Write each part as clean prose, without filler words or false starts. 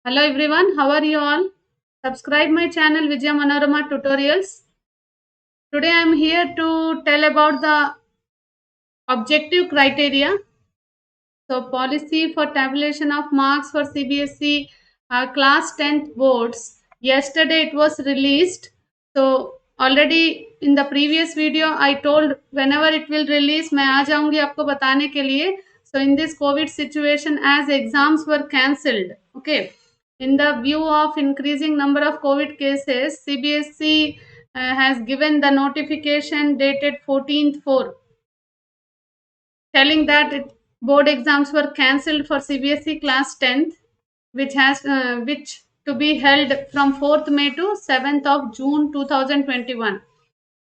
Hello everyone, how are you all? Subscribe my channel Vijaya Manorama Tutorials. Today I am here to tell about the objective criteria. So policy for tabulation of marks for CBSE class 10th boards. Yesterday it was released. So already in the previous video I told whenever it will release मैं आ जाऊंगी आपको बताने के लिए. So in this COVID situation as exams were cancelled, okay, in the view of increasing number of COVID cases, CBSE has given the notification dated 14th 4 telling that board exams were cancelled for CBSE class 10th, which to be held from 4th May to 7th of June 2021.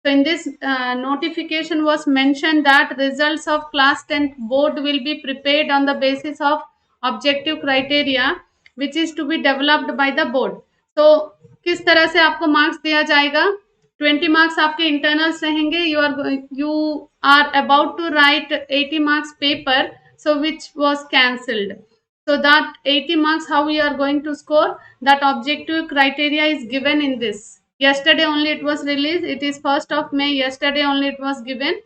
So in this notification was mentioned that results of class 10th board will be prepared on the basis of objective criteria which is to be developed by the board. So किस तरह से आपको marks दिया जाएगा? 20 marks आपके internals रहेंगे. You are about to write 80 marks paper, so which was cancelled. So that 80 marks how we are going to score, that objective criteria is given in this. Yesterday only it was released. It is 1st of May. Yesterday only it was given,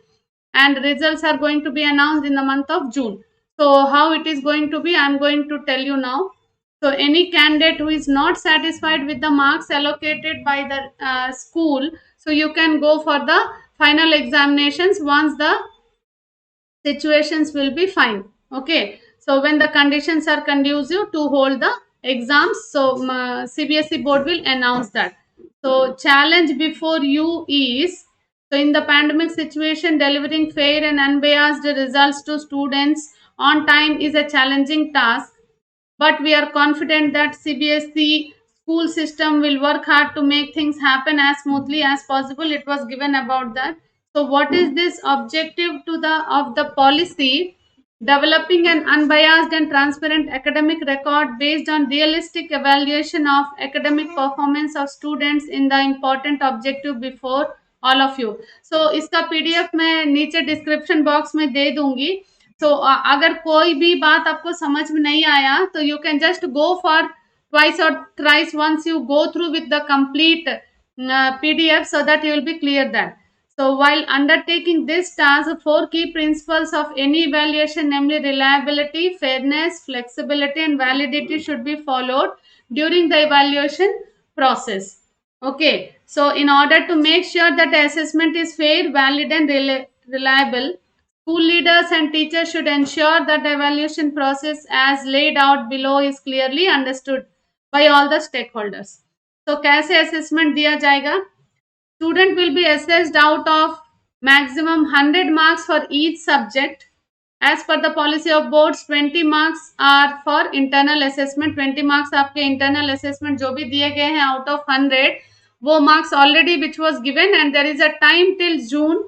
and results are going to be announced in the month of June. So how it is going to be, I am going to tell you now. So any candidate who is not satisfied with the marks allocated by the school, so you can go for the final examinations once the situations will be fine. Okay, so when the conditions are conducive to hold the exams, so CBSE board will announce that. So challenge before you is, so in the pandemic situation, delivering fair and unbiased results to students on time is a challenging task, but we are confident that CBSE school system will work hard to make things happen as smoothly as possible. It was given about that. So what is this objective to the of the policy? Developing an unbiased and transparent academic record based on realistic evaluation of academic performance of students in the important objective before all of you. So इसका PDF मैं नीचे description box में दे दूंगी. तो अगर कोई भी बात आपको समझ में नहीं आया तो you can just go for twice और thrice once you go through with the complete PDF so that you will be clear that. So while undertaking this task, 4 key principles of any evaluation, namely reliability, fairness, flexibility and validity should be followed during the evaluation process. Okay, so in order to make sure that the assessment is fair, valid and reliable, school leaders and teachers should ensure that the evaluation process as laid out below is clearly understood by all the stakeholders. So कैसे assessment दिया जाएगा? Student will be assessed out of maximum 100 marks for each subject. As per the policy of boards, 20 marks are for internal assessment. 20 marks आपके internal assessment जो भी दिए गए हैं out of 100, वो marks already which was given, and there is a time till June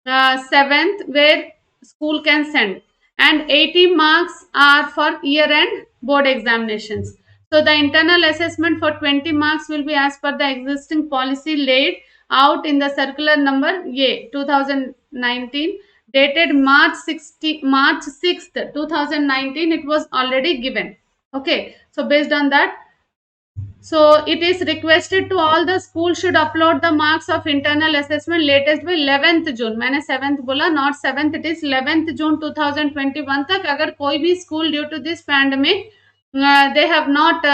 7th where school can send, and 80 marks are for year end board examinations. So the internal assessment for 20 marks will be as per the existing policy laid out in the circular number A 2019 dated March 6th 2019. It was already given. Okay, so based on that, so it is requested to all the school should upload the marks of internal assessment latest by 11th June. मैंने 7th बोला, not 7th, it is 11th June 2021 तक. अगर कोई भी school due to this pandemic they have not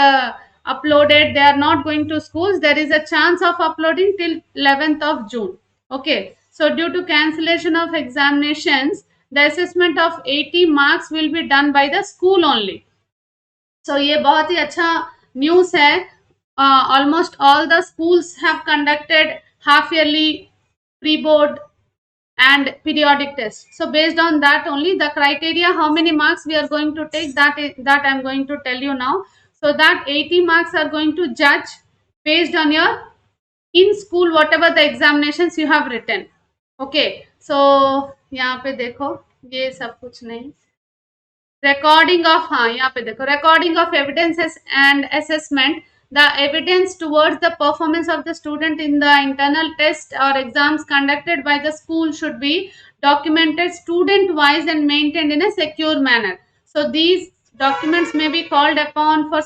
uploaded, they are not going to schools, there is a chance of uploading till 11th of June. Okay, so due to cancellation of examinations, the assessment of 80 marks will be done by the school only. So ये बहुत ही अच्छा news है. Almost all the schools have conducted half yearly, pre-board and periodic tests. So based on that only, the criteria how many marks we are going to take, that I am going to tell you now. So that 80 marks are going to judge based on your in school whatever the examinations you have written. Okay, so यहाँ पे देखो ये सब कुछ नहीं. Recording of यहाँ पे देखो recording of evidences and assessment. The evidence towards the performance of the student in the internal test or exams conducted by the school should be documented student wise and maintained in a secure manner. So these documents may be called upon for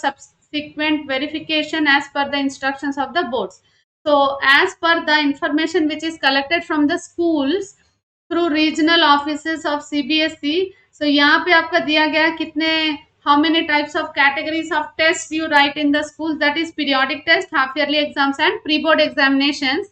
subsequent verification as per the instructions of the boards. So as per the information which is collected from the schools through regional offices of CBSE, so यहाँ पे आपका दिया गया कितने, how many types of categories of tests you write in the schools, that is periodic test, half yearly exams and pre-board examinations.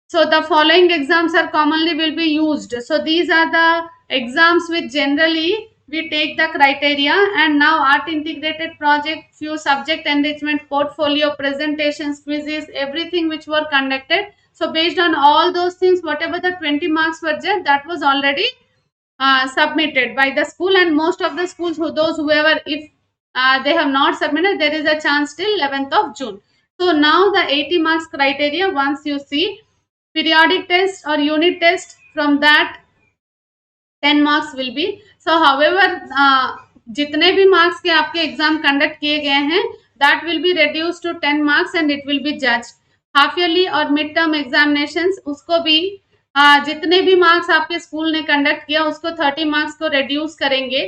So the following exams are commonly will be used. So these are the exams which generally we take the criteria. And now art integrated project, few subject enrichment, portfolio, presentations, quizzes, everything which were conducted. So based on all those things, whatever the 20 marks were there, that was already submitted by the school. And most of the schools, whoever, if they have not submitted, there is a chance till 11th of June. So now the 80 marks criteria, once you see, periodic test or unit test, from that 10 marks will be. So however जितने भी marks के आपके exam conduct किए गए हैं, that will be reduced to 10 marks and it will be judged. half yearly और mid term examinations, उसको भी जितने भी marks आपके school ने conduct किया उसको 30 marks को reduce करेंगे.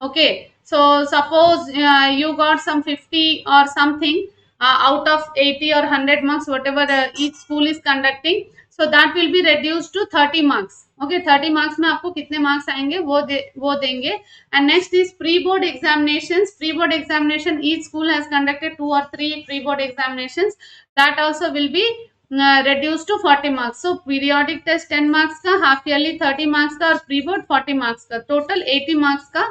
Okay, so suppose you got some 50 or something out of 80 or 100 marks, whatever each school is conducting, so that will be reduced to 30 marks. Okay, 30 marks में आपको कितने marks आएंगे वो देंगे. And next is pre-board examinations. Pre-board examination, each school has conducted 2 or 3 pre-board examinations. That also will be reduced to 40 marks. So periodic test 10 marks का, half yearly 30 marks का और pre-board 40 marks का, total 80 marks का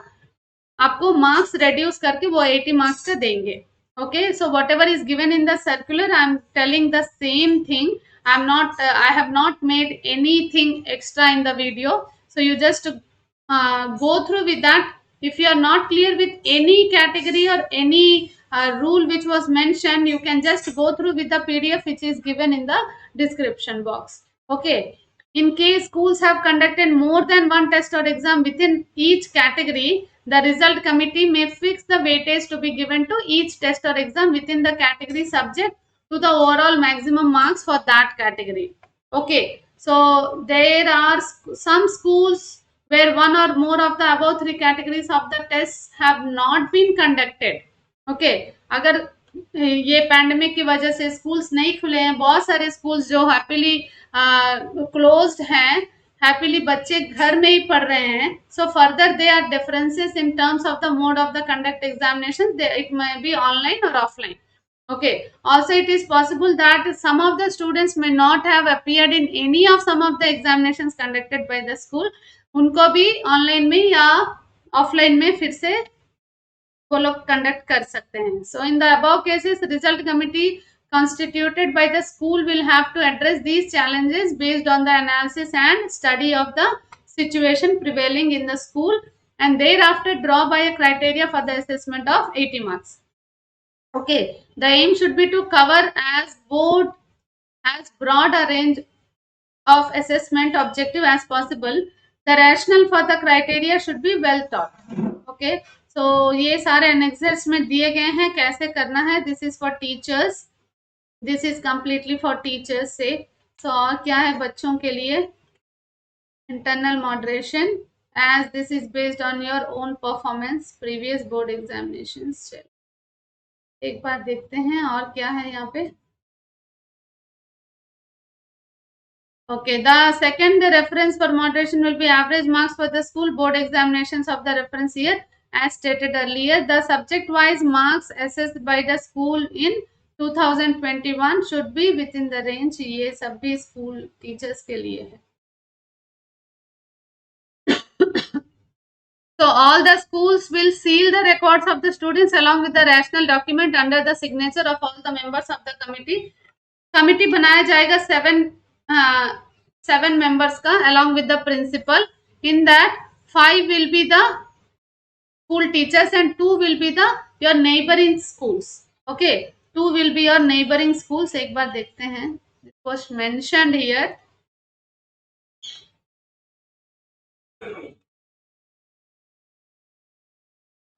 आपको marks reduce करके वो 80 marks का देंगे. Okay, so whatever is given in the circular, I am telling the same thing. I have not made anything extra in the video. So you just go through with that. If you are not clear with any category or any rule which was mentioned, you can just go through with the PDF which is given in the description box. Okay. In case schools have conducted more than one test or exam within each category, the result committee may fix the weightage to be given to each test or exam within the category subject to the overall maximum marks for that category. Okay, so there are some schools where one or more of the above 3 categories of the tests have not been conducted. Okay, अगर ये pandemic की वजह से schools नहीं खुले हैं, बहुत सारे स्कूल्स जो हैप्पीली क्लोज्ड हैं, हैप्पीली बच्चे घर में ही पढ़ रहे हैं. So further they are differences in terms of the mode of the conduct examination. It may be online और offline. Okay, also it is possible that some of the students may not have appeared in any of some of the examinations conducted by the school. उनको भी online में या offline में फिर से वो लोग कंडक्ट कर सकते हैं. So in the above cases, result committee constituted by the school will have to address these challenges based on the analysis and study of the situation prevailing in the school and thereafter draw by a criteria for the assessment of 80 marks. Okay, the aim should be to cover as broad a range of assessment objective as possible. The rationale for the criteria should be well thought. Okay, so ये सारे annexes में दिए गए हैं कैसे करना है. This is for teachers. This is completely for teachers से. So और क्या है बच्चों के लिए? Internal moderation, as this is based on your own performance, previous board examinations. एक बार देखते हैं और क्या है यहाँ पे. Okay, the second reference for moderation will be average marks for the school board examinations of the reference year. As stated earlier, the subject-wise marks assessed by the school in 2021 should be within the range. ये सभी school teachers के लिए है. So all the schools will seal the records of the students along with the rational document under the signature of all the members of the committee. Committee बनाया जाएगा 7 members का along with the principal. In that 5 will be the school teachers and 2 will be the your neighboring schools. Okay, 2 will be your neighboring schools. एक बार देखते हैं. It was mentioned here.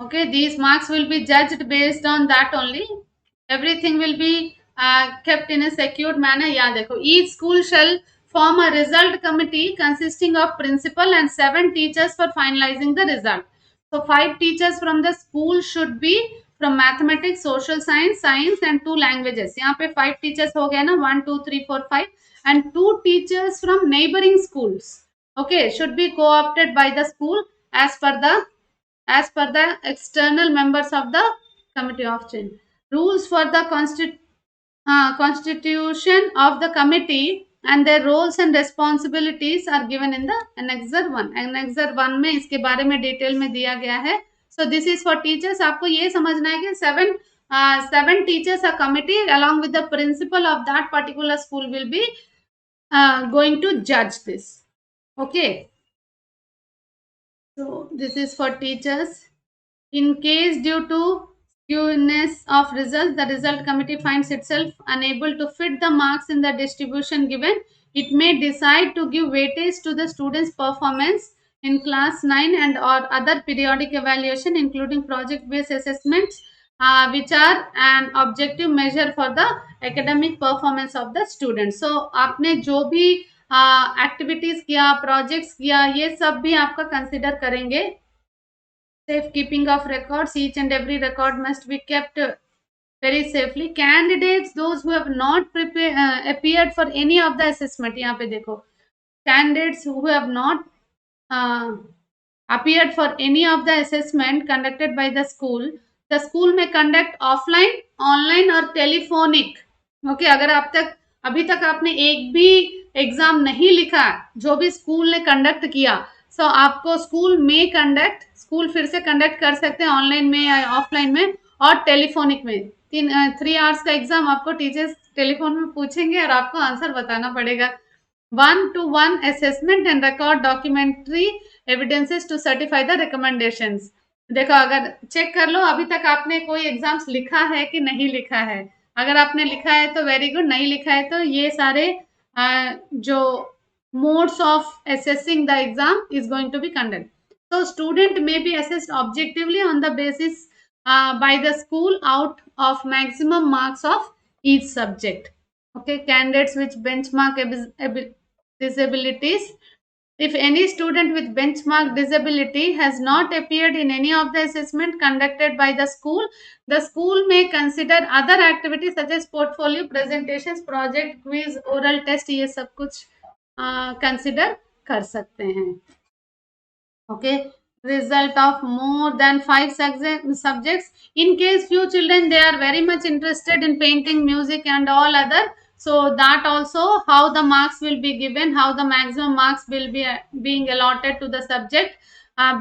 Okay, these marks will be judged based on that only. Everything will be kept in a secured manner. Yeah, देखो, each school shall form a result committee consisting of principal and 7 teachers for finalizing the result. So 5 teachers from the school should be from mathematics, social science, science and 2 languages. यहाँ पे 5 teachers हो गए ना, 1 2 3 4 5, and 2 teachers from neighboring schools, okay, should be co-opted by the school as per the external members of the committee of change. Rules for the constitution of the committee and their roles and responsibilities are given in the annexer 1. annexer 1 में इसके बारे में detail में दिया गया है. So this is for teachers. आपको ये समझना है कि seven teachers a committee along with the principal of that particular school will be going to judge this. Okay. So this is for teachers. In case due to skewness of results, the result committee finds itself unable to fit the marks in the distribution given, it may decide to give weightage to the students' performance in class 9 and or other periodic evaluation including project-based assessments which are an objective measure for the academic performance of the student. So आपने जो भी activities किया, projects किया, ये सब भी आपका consider करेंगे. Safe keeping of records, each and every record must be kept very safely. Candidates, those who have not appeared for any of the assessment, यहाँ पे देखो, candidates who have not appeared for any of the assessment conducted by the school may conduct offline, online और telephonic. Okay, अगर अभी तक आपने एक भी एग्जाम नहीं लिखा, जो भी स्कूल ने कंडक्ट किया, सो आपको स्कूल में स्कूल फिर से कंडक्ट कर सकते हैं ऑनलाइन में या ऑफलाइन में और टेलीफोनिक में. 3 आवर्स का एग्जाम आपको टीचर्स टेलीफोन में पूछेंगे और आपको आंसर बताना पड़ेगा. 1-to-1 assessment and record documentary evidences to certify the recommendations. देखो, अगर चेक कर लो अभी तक आपने कोई एग्जाम्स लिखा है कि नहीं लिखा है. अगर आपने लिखा है तो वेरी गुड, नहीं लिखा है तो ये सारे जो modes of assessing the exam is going to be conducted. So student may be assessed objectively on the basis by the school out of maximum marks of each subject. Okay, candidates with benchmark disabilities. If any student with benchmark disability has not appeared in any of the assessment conducted by the school may consider other activities such as portfolio, presentations, project, quiz, oral test, ये सब कुछ consider कर सकते हैं. Okay, result of more than 5 subjects. In case few children, they are very much interested in painting, music and all other, so that also how the marks will be given, how the maximum marks will be being allotted to the subject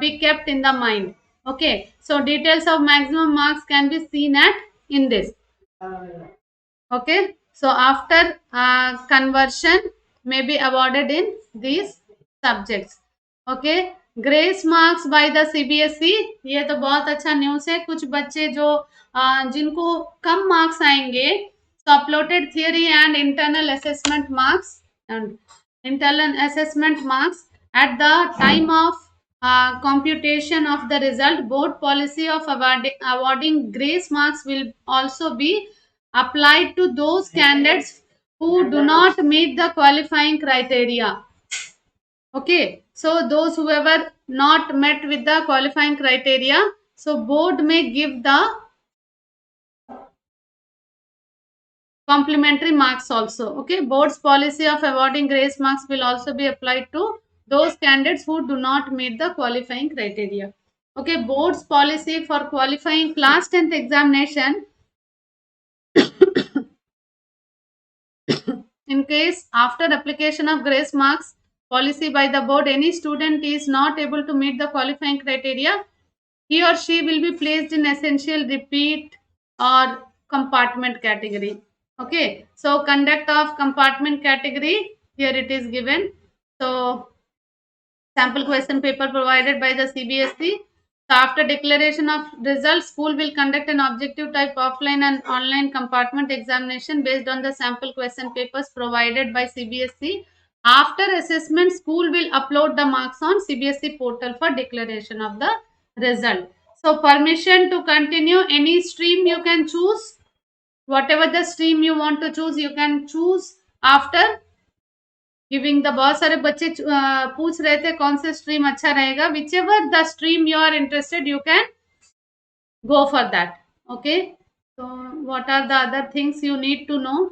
be kept in the mind. Okay, so details of maximum marks can be seen in this. Okay, so after conversion may be awarded in these subjects. Okay, grace marks by the CBSE, ये तो बहुत अच्छा news है. कुछ बच्चे जो जिनको कम marks आएंगे, तो uploaded theory and internal assessment marks at the time of computation of the result. Board policy of awarding grace marks will also be applied to those candidates who do not meet the qualifying criteria. Okay, so those who ever not met with the qualifying criteria, so board may give the complimentary marks also. Okay, board's policy of awarding grace marks will also be applied to those candidates who do not meet the qualifying criteria. Okay, board's policy for qualifying class 10th examination. In case after application of grace marks policy by the board, any student is not able to meet the qualifying criteria, he or she will be placed in essential, repeat or compartment category. Okay, so conduct of compartment category, here it is given. So sample question paper provided by the CBSE. So after declaration of results, school will conduct an objective type offline and online compartment examination based on the sample question papers provided by CBSE. After assessment, school will upload the marks on CBSE portal for declaration of the result. So permission to continue any stream you can choose. Whatever the stream you want to choose, you can choose after giving the. बहुत सारे बच्चे पूछ रहे थे कौन से stream अच्छा रहेगा. Whichever the stream you are interested, you can go for that. Okay, तो what are the other things you need to know?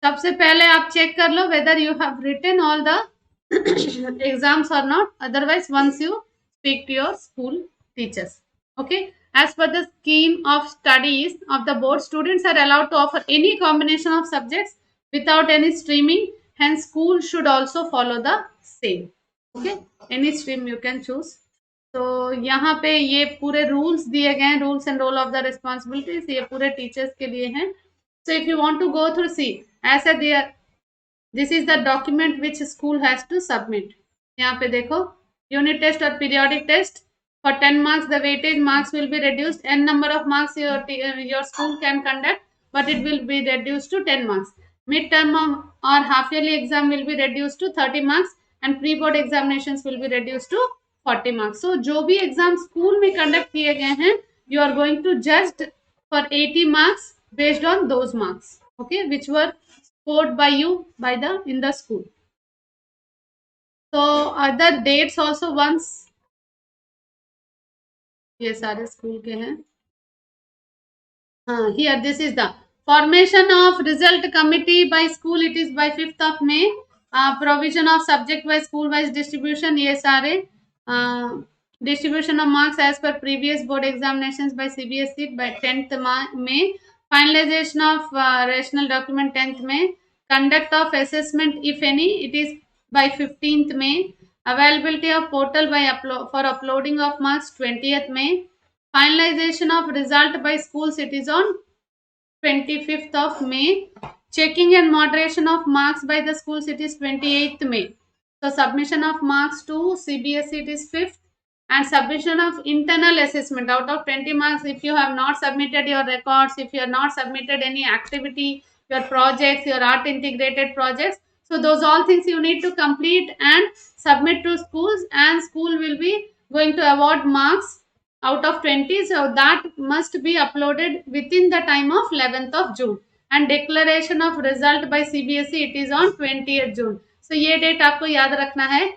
सबसे पहले आप चेक कर लो whether you have written all the exams or not. Otherwise, once you speak to your school teachers. Okay, as per the scheme of studies of the board, students are allowed to offer any combination of subjects without any streaming. Hence school should also follow the same. Okay, any stream you can choose. तो यहाँ पे ये पूरे rules दिए गए हैं, rules and role of the responsibilities, ये पूरे टीचर्स के लिए हैं. So if you want to go through, see, as a there, this is the document which school has to submit. यहाँ पे देखो, unit test or periodic test for 10 marks, the weightage marks will be reduced. N number of marks your school can conduct, but it will be reduced to 10 marks. Midterm or half yearly exam will be reduced to 30 marks, and pre-board examinations will be reduced to 40 marks. So जो भी exam school में conduct किए गए हैं, you are going to judged for 80 marks based on those marks, okay, which were scored by you by the in the school. So other dates also, once ये सारे school के हैं. हाँ, here this is the formation of result committee by school. It is by 5th of May. Provision of subject wise school wise distribution, ये सारे distribution of marks as per previous board examinations by CBSE by 10th May. Finalization of rational document 10th May. Conduct of assessment, if any, it is by 15th May. Availability of portal by for uploading of marks 20th May. Finalization of result by schools, it is on 25th of May. Checking and moderation of marks by the schools, it is 28th May. So submission of marks to CBSE, it is 5th, and submission of internal assessment out of 20 marks. If you have not submitted your records, if you have not submitted any activity, your projects, your art integrated projects, so those all things you need to complete and submit to schools, and school will be going to award marks out of 20. So that must be uploaded within the time of 11th of June, and declaration of result by CBSE, it is on 20th June. So ये date आपको याद रखना है.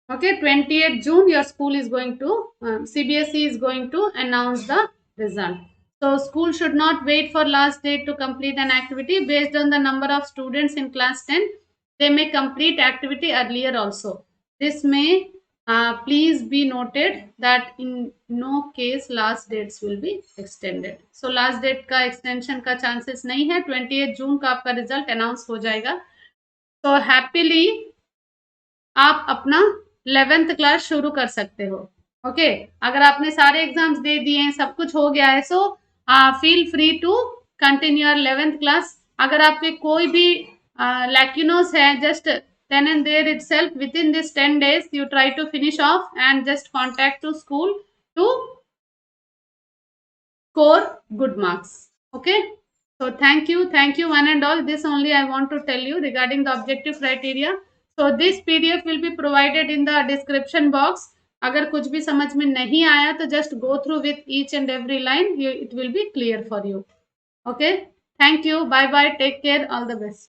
Okay, 20th June your school is going to CBSE is going to announce the result. So school should not wait for last date to complete an activity. Based on the number of students in class 10, they may complete activity earlier also. This may please be noted that in no case last dates will be extended. So last date का extension का chances नहीं है. 20th June का आपका result announce हो जाएगा. So happily आप अपना 11th क्लास शुरू कर सकते हो. ओके, अगर आपने सारे एग्जाम्स दे दिए हैं, सब कुछ हो गया है, so feel free to continue your 11th class. अगर आपके कोई भी लैक्यूनोस है, just then and there itself within this 10 days you try to finish off and just contact to school to score good marks. Okay, so thank you one and all. This only I want to tell you regarding the objective criteria. So this PDF will be provided in the description box. अगर कुछ भी समझ में नहीं आया तो just go through with each and every line. It will be clear for you. Okay, thank you, bye bye, take care, all the best.